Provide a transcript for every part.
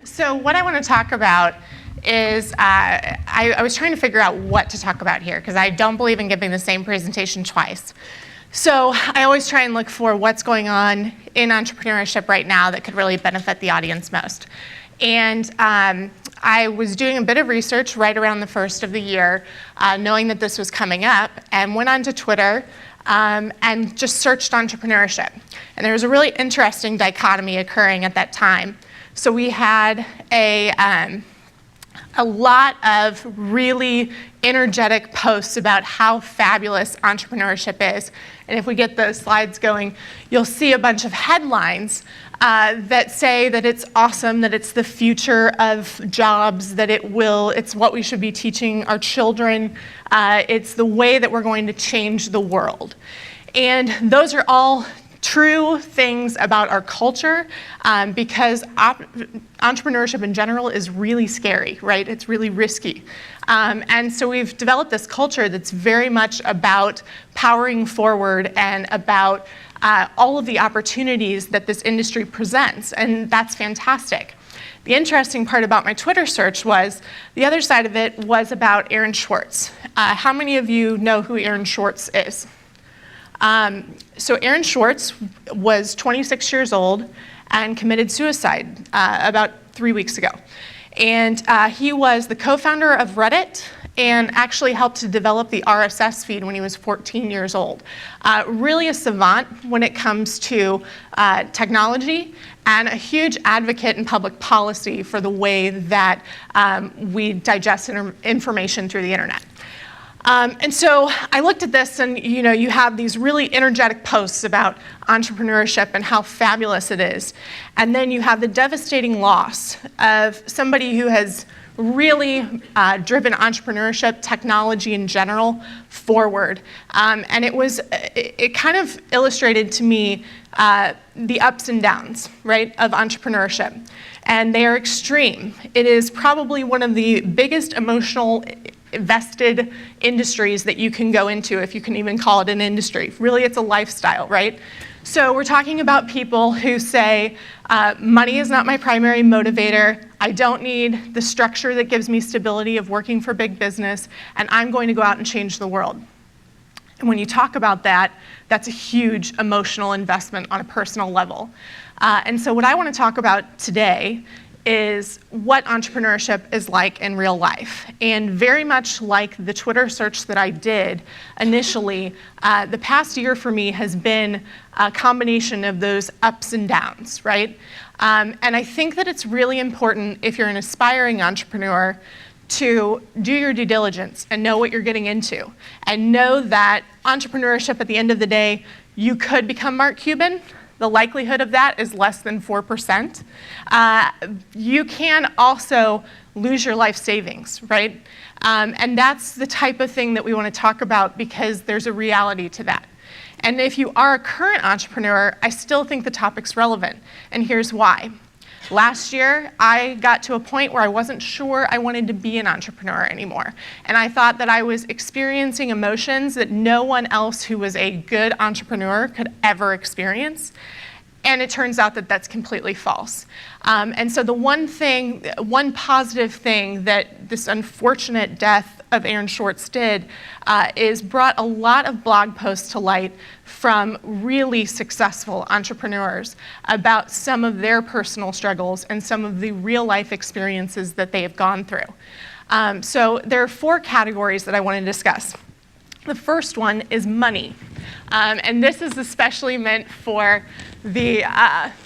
So what I want to talk about is I was trying to figure out what to talk about here because I don't believe in giving the same presentation twice. So I always try and look for what's going on in entrepreneurship right now that could really benefit the audience most. And I was doing a bit of research right around the first of the year, knowing that this was coming up, and went onto Twitter and just searched entrepreneurship. And there was a really interesting dichotomy occurring at that time. So we had a lot of really energetic posts about how fabulous entrepreneurship is. And if we get the slides going, you'll see a bunch of headlines that say that it's awesome, that it's the future of jobs, that it's what we should be teaching our children, it's the way that we're going to change the world. And those are all true things about our culture because entrepreneurship in general is really scary, right? It's really risky. And so we've developed this culture that's very much about powering forward and about all of the opportunities that this industry presents, and that's fantastic. The interesting part about my Twitter search was, the other side of it was about Aaron Schwartz. How many of you know who Aaron Schwartz is? So Aaron Schwartz was 26 years old and committed suicide about 3 weeks ago. And he was the co-founder of Reddit and actually helped to develop the RSS feed when he was 14 years old. Really a savant when it comes to technology and a huge advocate in public policy for the way that we digest information through the internet. And so I looked at this, and you have these really energetic posts about entrepreneurship and how fabulous it is. And then you have the devastating loss of somebody who has really driven entrepreneurship, technology in general, forward. And it kind of illustrated to me the ups and downs, right, of entrepreneurship. And they are extreme. It is probably one of the biggest emotional vested industries that you can go into, if you can even call it an industry. Really, it's a lifestyle, right? So we're talking about people who say, money is not my primary motivator, I don't need the structure that gives me stability of working for big business, and I'm going to go out and change the world. And when you talk about that, that's a huge emotional investment on a personal level. And so what I want to talk about today is what entrepreneurship is like in real life. And very much like the Twitter search that I did initially, the past year for me has been a combination of those ups and downs, right? And I think that it's really important, if you're an aspiring entrepreneur, to do your due diligence and know what you're getting into. And know that entrepreneurship, at the end of the day, you could become Mark Cuban. The likelihood of that is less than 4%. You can also lose your life savings, right? And that's the type of thing that we want to talk about because there's a reality to that. And if you are a current entrepreneur, I still think the topic's relevant, and here's why. Last year, I got to a point where I wasn't sure I wanted to be an entrepreneur anymore. And I thought that I was experiencing emotions that no one else who was a good entrepreneur could ever experience. And it turns out that that's completely false. And so the one positive thing that this unfortunate death of Aaron Schwartz did is brought a lot of blog posts to light from really successful entrepreneurs about some of their personal struggles and some of the real life experiences that they have gone through. So there are 4 categories that I want to discuss. The first one is money. And this is especially meant for the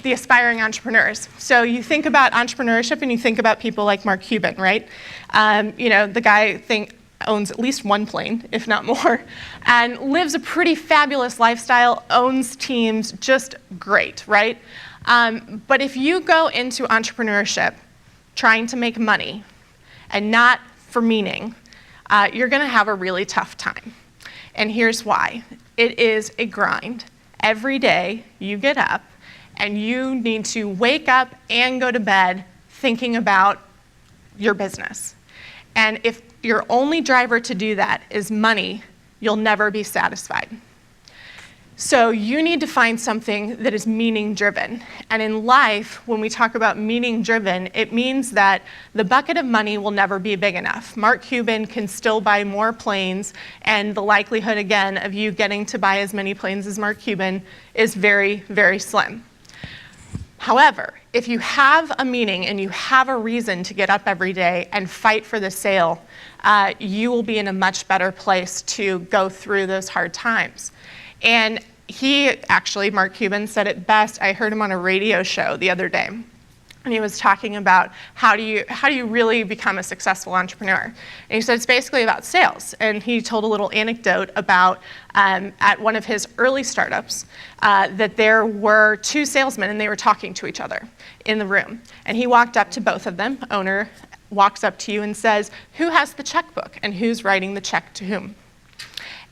aspiring entrepreneurs. So you think about entrepreneurship and you think about people like Mark Cuban, right? The guy owns at least 1 plane, if not more, and lives a pretty fabulous lifestyle, owns teams, just great, right? But if you go into entrepreneurship trying to make money and not for meaning, you're going to have a really tough time. And here's why. It is a grind. Every day you get up and you need to wake up and go to bed thinking about your business. And if your only driver to do that is money, you'll never be satisfied. So you need to find something that is meaning-driven. And in life, when we talk about meaning-driven, it means that the bucket of money will never be big enough. Mark Cuban can still buy more planes, and the likelihood, again, of you getting to buy as many planes as Mark Cuban is very, very slim. However, if you have a meaning and you have a reason to get up every day and fight for the sale, you will be in a much better place to go through those hard times. And Mark Cuban said it best. I heard him on a radio show the other day, and he was talking about how do you really become a successful entrepreneur. And he said it's basically about sales. And he told a little anecdote about at one of his early startups that there were two salesmen, and they were talking to each other in the room. And he walked up to both of them. Owner walks up to you and says, "Who has the checkbook and who's writing the check to whom?"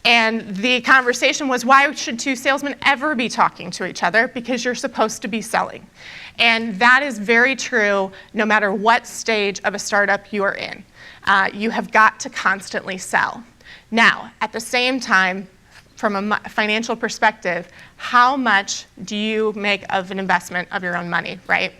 And the conversation was, why should two salesmen ever be talking to each other? Because you're supposed to be selling. And that is very true no matter what stage of a startup you are in. You have got to constantly sell. Now, at the same time, from a financial perspective, how much do you make of an investment of your own money, right?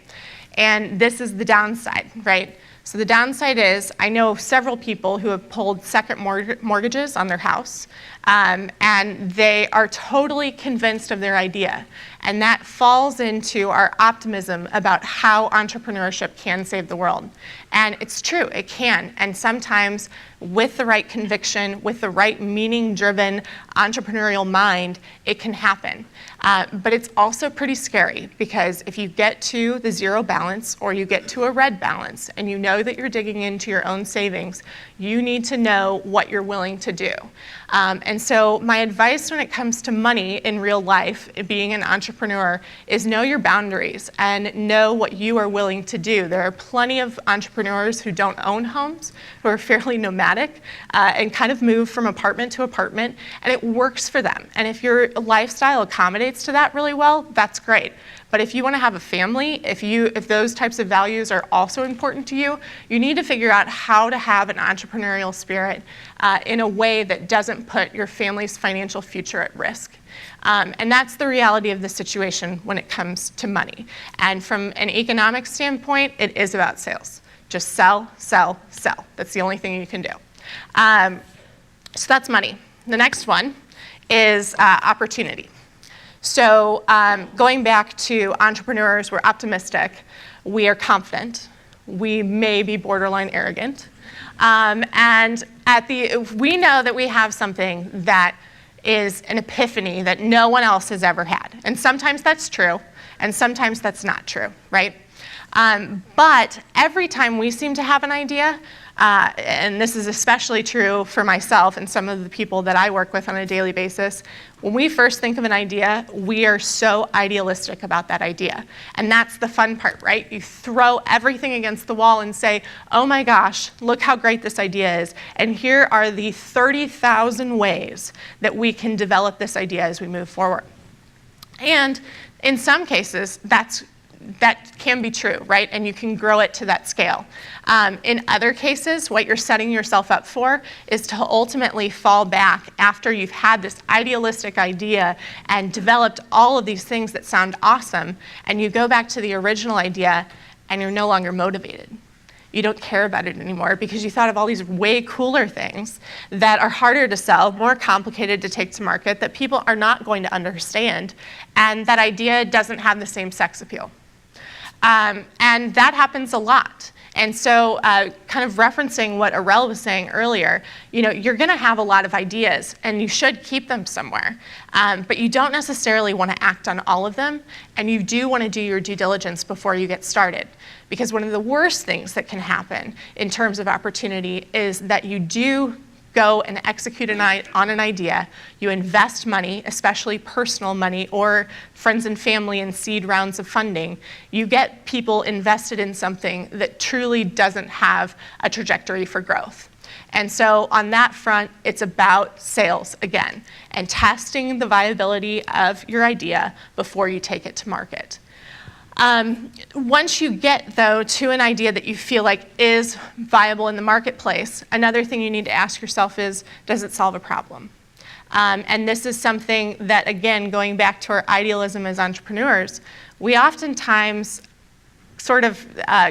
And this is the downside, right? So the downside is, I know several people who have pulled second mortgages on their house, and they are totally convinced of their idea. And that falls into our optimism about how entrepreneurship can save the world. And it's true, it can. And sometimes with the right conviction, with the right meaning-driven entrepreneurial mind, it can happen. But it's also pretty scary, because if you get to the zero balance or you get to a red balance and you know that you're digging into your own savings, you need to know what you're willing to do. And so my advice when it comes to money in real life, being an entrepreneur, is know your boundaries and know what you are willing to do. There are plenty of entrepreneurs who don't own homes, who are fairly nomadic and kind of move from apartment to apartment, and it works for them. And if your lifestyle accommodates to that really well, that's great. But if you want to have a family, if those types of values are also important to you, you need to figure out how to have an entrepreneurial spirit in a way that doesn't put your family's financial future at risk. And that's the reality of the situation when it comes to money. And from an economic standpoint, it is about sales. Just sell, sell, sell. That's the only thing you can do. So that's money. The next one is opportunity. So going back to entrepreneurs, we're optimistic, we are confident, we may be borderline arrogant, and we know that we have something that is an epiphany that no one else has ever had. And sometimes that's true, and sometimes that's not true, right? But every time we seem to have an idea, and this is especially true for myself and some of the people that I work with on a daily basis, when we first think of an idea, we are so idealistic about that idea. And that's the fun part, right? You throw everything against the wall and say, oh my gosh, look how great this idea is. And here are the 30,000 ways that we can develop this idea as we move forward. And in some cases, that can be true, right? And you can grow it to that scale. In other cases, what you're setting yourself up for is to ultimately fall back after you've had this idealistic idea and developed all of these things that sound awesome, and you go back to the original idea and you're no longer motivated. You don't care about it anymore because you thought of all these way cooler things that are harder to sell, more complicated to take to market, that people are not going to understand, and that idea doesn't have the same sex appeal. And that happens a lot. And so kind of referencing what Arel was saying earlier, you're going to have a lot of ideas, and you should keep them somewhere. But you don't necessarily want to act on all of them, and you do want to do your due diligence before you get started. Because one of the worst things that can happen in terms of opportunity is that you do go and execute on an idea, you invest money, especially personal money or friends and family and seed rounds of funding, you get people invested in something that truly doesn't have a trajectory for growth. And so on that front, it's about sales again, and testing the viability of your idea before you take it to market. Once you get, though, to an idea that you feel like is viable in the marketplace, another thing you need to ask yourself is, does it solve a problem? And this is something that, again, going back to our idealism as entrepreneurs, we oftentimes sort of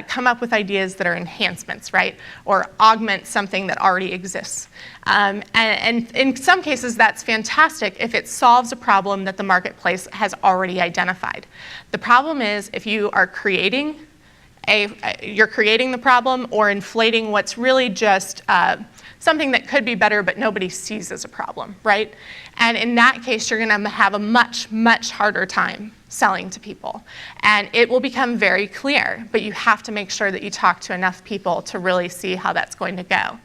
come up with ideas that are enhancements, right? Or augment something that already exists. And in some cases, that's fantastic if it solves a problem that the marketplace has already identified. The problem is if you are creating the problem or inflating what's really just something that could be better but nobody sees as a problem, right? And in that case, you're going to have a much, much harder time selling to people. And it will become very clear, but you have to make sure that you talk to enough people to really see how that's going to go.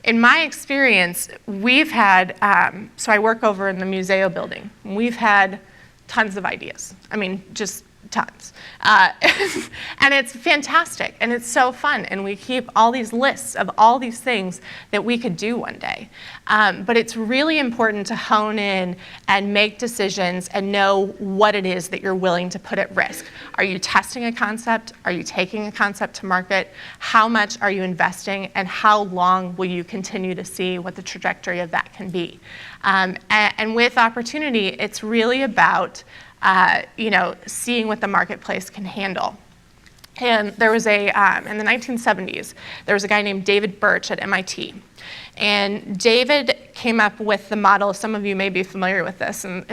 In my experience, we've had, so I work over in the Museo building. We've had tons of ideas. I mean, just tons. And it's fantastic, and it's so fun, and we keep all these lists of all these things that we could do one day. But it's really important to hone in and make decisions and know what it is that you're willing to put at risk. Are you testing a concept? Are you taking a concept to market? How much are you investing, and how long will you continue to see what the trajectory of that can be? And with opportunity, it's really about seeing what the marketplace can handle. And there was in the 1970s, there was a guy named David Birch at MIT. And David came up with the model, some of you may be familiar with this, and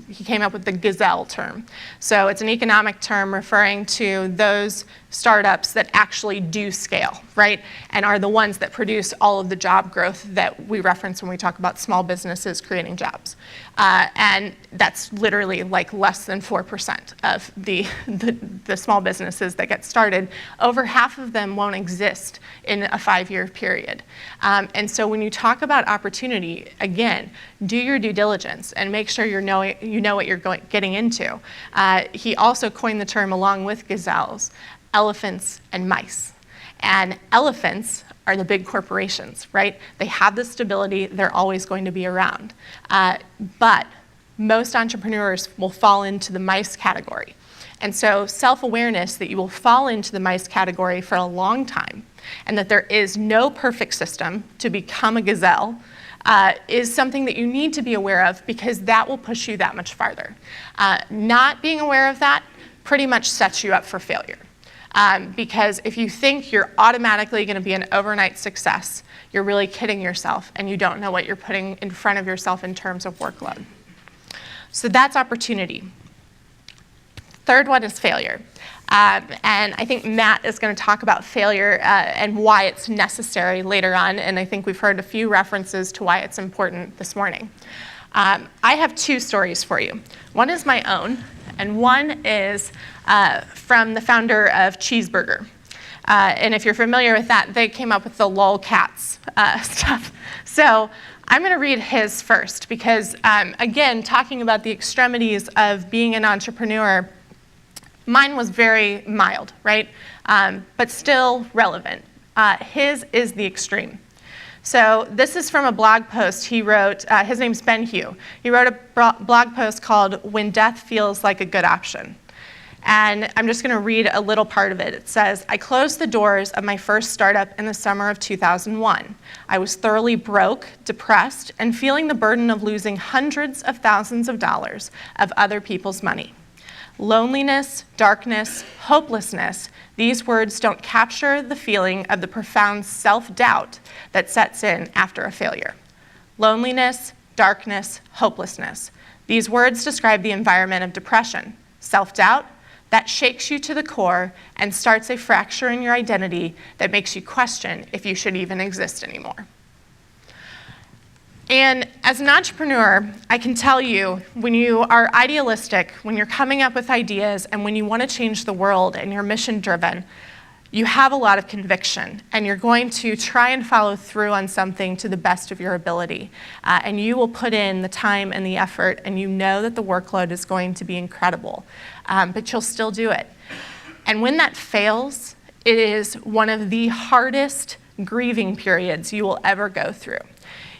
he came up with the gazelle term. So it's an economic term referring to those startups that actually do scale, right? And are the ones that produce all of the job growth that we reference when we talk about small businesses creating jobs. And that's literally like less than 4% of the small businesses that get started. Over half of them won't exist in a 5-year period. And so when you talk about opportunity, again, do your due diligence and make sure you know what you're getting into. He also coined the term, along with gazelles, elephants and mice. And elephants are the big corporations, right? They have the stability, they're always going to be around. But most entrepreneurs will fall into the mice category. And so self-awareness that you will fall into the mice category for a long time, and that there is no perfect system to become a gazelle, is something that you need to be aware of, because that will push you that much farther. Not being aware of that pretty much sets you up for failure. Because if you think you're automatically going to be an overnight success, you're really kidding yourself, and you don't know what you're putting in front of yourself in terms of workload. So that's opportunity. Third one is failure. And I think Matt is going to talk about failure and why it's necessary later on, and I think we've heard a few references to why it's important this morning. I have 2 stories for you. One is my own, and one is from the founder of Cheeseburger. And if you're familiar with that, they came up with the lolcats stuff. So I'm going to read his first, because again, talking about the extremities of being an entrepreneur, mine was very mild, right? But still relevant. His is the extreme. So this is from a blog post he wrote. His name's Ben Hugh. He wrote a blog post called "When Death Feels Like a Good Option." And I'm just going to read a little part of it. It says, "I closed the doors of my first startup in the summer of 2001. I was thoroughly broke, depressed, and feeling the burden of losing hundreds of thousands of dollars of other people's money. Loneliness, darkness, hopelessness, these words don't capture the feeling of the profound self-doubt that sets in after a failure. Loneliness, darkness, hopelessness. These words describe the environment of depression. Self-doubt that shakes you to the core and starts a fracture in your identity that makes you question if you should even exist anymore." And as an entrepreneur, I can tell you, when you are idealistic, when you're coming up with ideas, and when you want to change the world and you're mission-driven, you have a lot of conviction, and you're going to try and follow through on something to the best of your ability. And you will put in the time and the effort, and you know that the workload is going to be incredible, but you'll still do it. And when that fails, it is one of the hardest grieving periods you will ever go through.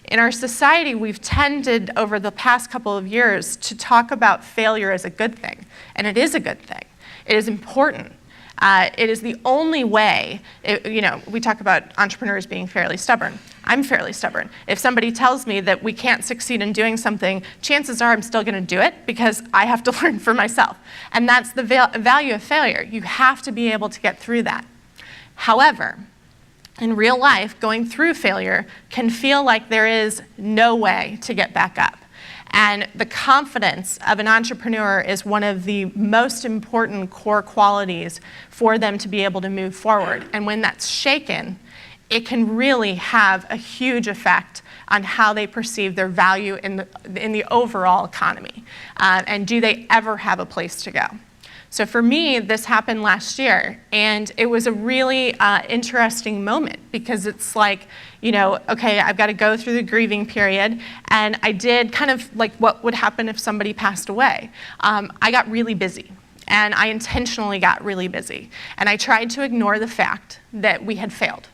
In our society, we've tended over the past couple of years to talk about failure as a good thing, and it is a good thing. It is important. It is the only way, we talk about entrepreneurs being fairly stubborn. I'm fairly stubborn. If somebody tells me that we can't succeed in doing something, chances are I'm still going to do it because I have to learn for myself. And that's the value of failure. You have to be able to get through that. However, in real life, going through failure can feel like there is no way to get back up. And the confidence of an entrepreneur is one of the most important core qualities for them to be able to move forward. And when that's shaken, it can really have a huge effect on how they perceive their value in the overall economy. And do they ever have a place to go? So for me, this happened last year, and it was a really interesting moment because it's like, okay, I've got to go through the grieving period, and I did kind of like what would happen if somebody passed away. I got really busy, and I intentionally got really busy, and I tried to ignore the fact that we had failed.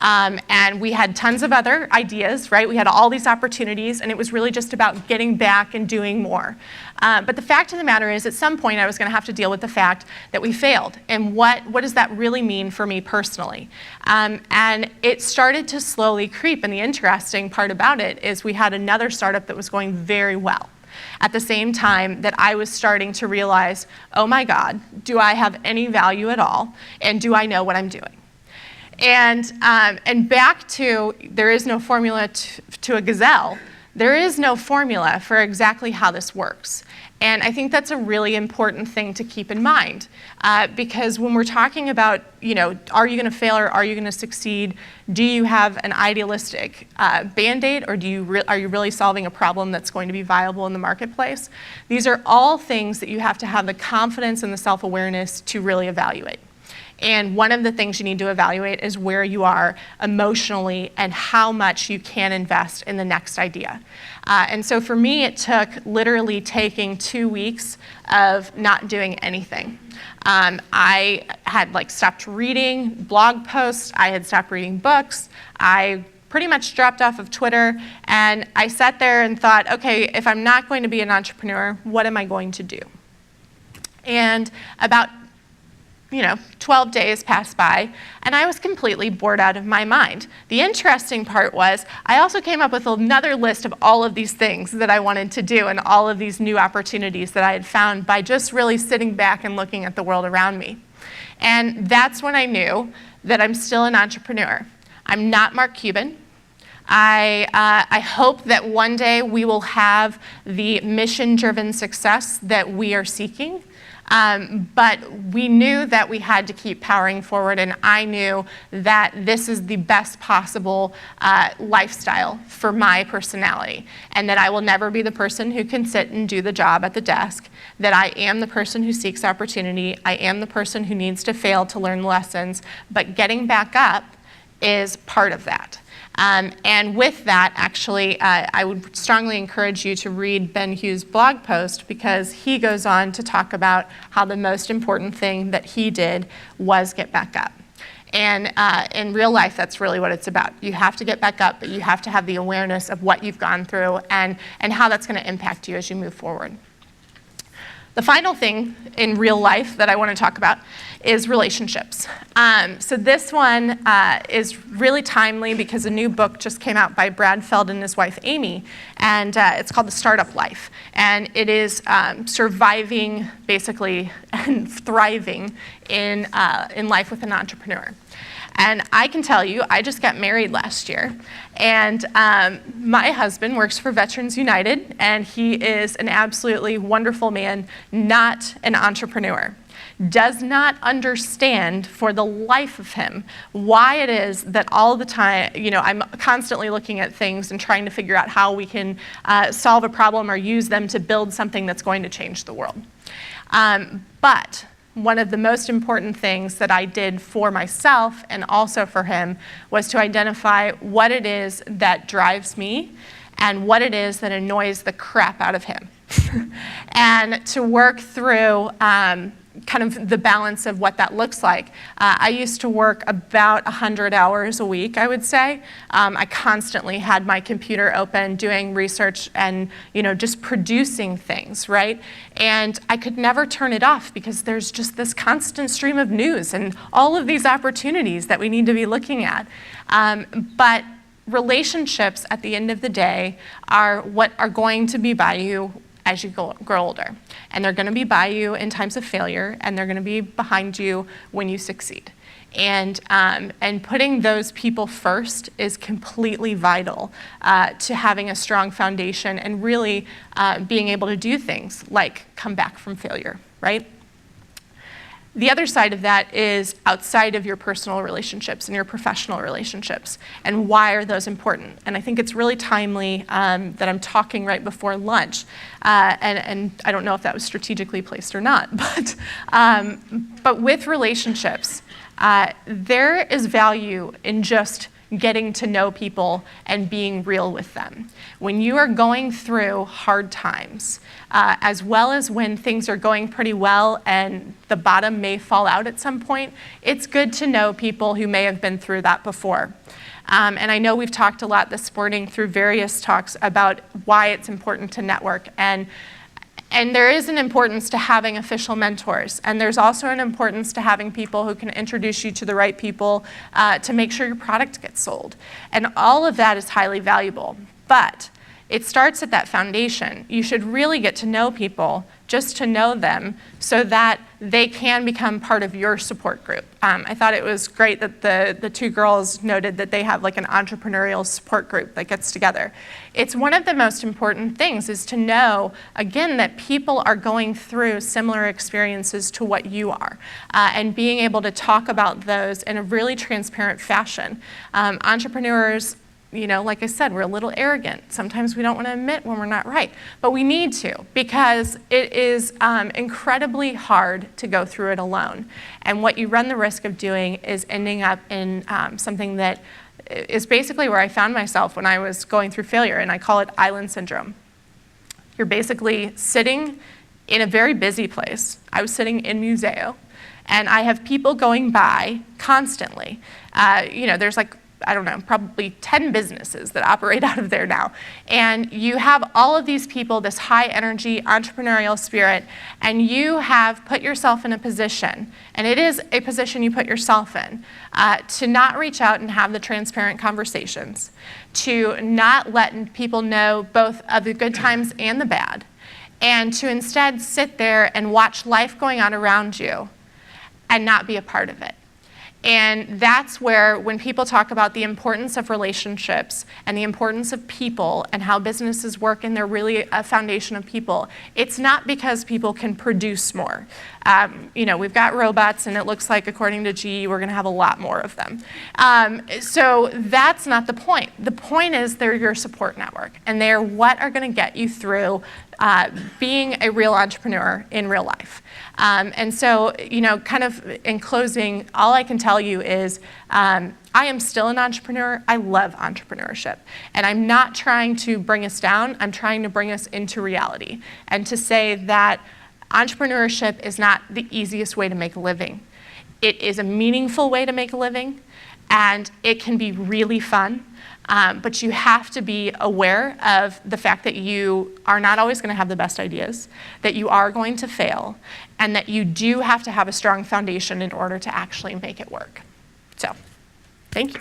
And we had tons of other ideas, right? We had all these opportunities, and it was really just about getting back and doing more. But the fact of the matter is, at some point, I was going to have to deal with the fact that we failed. And what does that really mean for me personally? And it started to slowly creep. And the interesting part about it is we had another startup that was going very well. At the same time that I was starting to realize, oh my God, do I have any value at all? And do I know what I'm doing? And back to, there is no formula to a gazelle. There is no formula for exactly how this works. And I think that's a really important thing to keep in mind. Because when we're talking about, are you going to fail or are you going to succeed? Do you have an idealistic Band-Aid, or are you really solving a problem that's going to be viable in the marketplace? These are all things that you have to have the confidence and the self-awareness to really evaluate. And one of the things you need to evaluate is where you are emotionally and how much you can invest in the next idea. And so for me, it took literally taking 2 weeks of not doing anything. I had stopped reading blog posts. I had stopped reading books. I pretty much dropped off of Twitter. And I sat there and thought, okay, if I'm not going to be an entrepreneur, what am I going to do? And about 12 days passed by, and I was completely bored out of my mind. The interesting part was I also came up with another list of all of these things that I wanted to do and all of these new opportunities that I had found by just really sitting back and looking at the world around me. And that's when I knew that I'm still an entrepreneur. I'm not Mark Cuban. I hope that one day we will have the mission-driven success that we are seeking. But we knew that we had to keep powering forward, and I knew that this is the best possible lifestyle for my personality, and that I will never be the person who can sit and do the job at the desk, that I am the person who seeks opportunity, I am the person who needs to fail to learn lessons, but getting back up is part of that. And with that, actually, I would strongly encourage you to read Ben Hughes' blog post, because he goes on to talk about how the most important thing that he did was get back up. And in real life, that's really what it's about. You have to get back up, but you have to have the awareness of what you've gone through and how that's going to impact you as you move forward. The final thing in real life that I want to talk about is relationships. So this one is really timely because a new book just came out by Brad Feld and his wife Amy, and it's called The Startup Life. And it is surviving, basically, and thriving in life with an entrepreneur. And I can tell you, I just got married last year, and my husband works for Veterans United, and he is an absolutely wonderful man, not an entrepreneur. Does not understand for the life of him why it is that all the time, I'm constantly looking at things and trying to figure out how we can solve a problem or use them to build something that's going to change the world. But one of the most important things that I did for myself and also for him was to identify what it is that drives me and what it is that annoys the crap out of him. And to work through kind of the balance of what that looks like. I used to work about 100 hours a week, I would say. I constantly had my computer open, doing research and just producing things, right? And I could never turn it off because there's just this constant stream of news and all of these opportunities that we need to be looking at. But relationships at the end of the day are what are going to be by you as you grow older. And they're going to be by you in times of failure, and they're going to be behind you when you succeed. And putting those people first is completely vital to having a strong foundation and really being able to do things like come back from failure, right? The other side of that is outside of your personal relationships and your professional relationships, and why are those important? And I think it's really timely that I'm talking right before lunch, and I don't know if that was strategically placed or not, but with relationships, there is value in just getting to know people and being real with them. When you are going through hard times, as well as when things are going pretty well and the bottom may fall out at some point, it's good to know people who may have been through that before. And I know we've talked a lot this morning through various talks about why it's important to network. And there is an importance to having official mentors. And there's also an importance to having people who can introduce you to the right people to make sure your product gets sold. And all of that is highly valuable. But it starts at that foundation. You should really get to know people just to know them so that they can become part of your support group. I thought it was great that the two girls noted that they have like an entrepreneurial support group that gets together. It's one of the most important things is to know, again, that people are going through similar experiences to what you are, and being able to talk about those in a really transparent fashion. Entrepreneurs, like I said, we're a little arrogant. Sometimes we don't want to admit when we're not right, but we need to, because it is incredibly hard to go through it alone. And what you run the risk of doing is ending up in something that is basically where I found myself when I was going through failure, and I call it island syndrome. You're basically sitting in a very busy place. I was sitting in Museo, and I have people going by constantly. There's like, I don't know, probably 10 businesses that operate out of there now. And you have all of these people, this high energy entrepreneurial spirit, and you have put yourself in a position, and it is a position you put yourself in, to not reach out and have the transparent conversations, to not let people know both of the good times and the bad, and to instead sit there and watch life going on around you and not be a part of it. And that's where, when people talk about the importance of relationships and the importance of people and how businesses work, and they're really a foundation of people, it's not because people can produce more. We've got robots, and it looks like, according to GE, we're going to have a lot more of them. So that's not the point. The point is they're your support network, and they're what are going to get you through being a real entrepreneur in real life. And so, kind of in closing, all I can tell you is I am still an entrepreneur. I love entrepreneurship. And I'm not trying to bring us down. I'm trying to bring us into reality and to say that entrepreneurship is not the easiest way to make a living. It is a meaningful way to make a living, and it can be really fun. But you have to be aware of the fact that you are not always going to have the best ideas, that you are going to fail, and that you do have to have a strong foundation in order to actually make it work. So, thank you.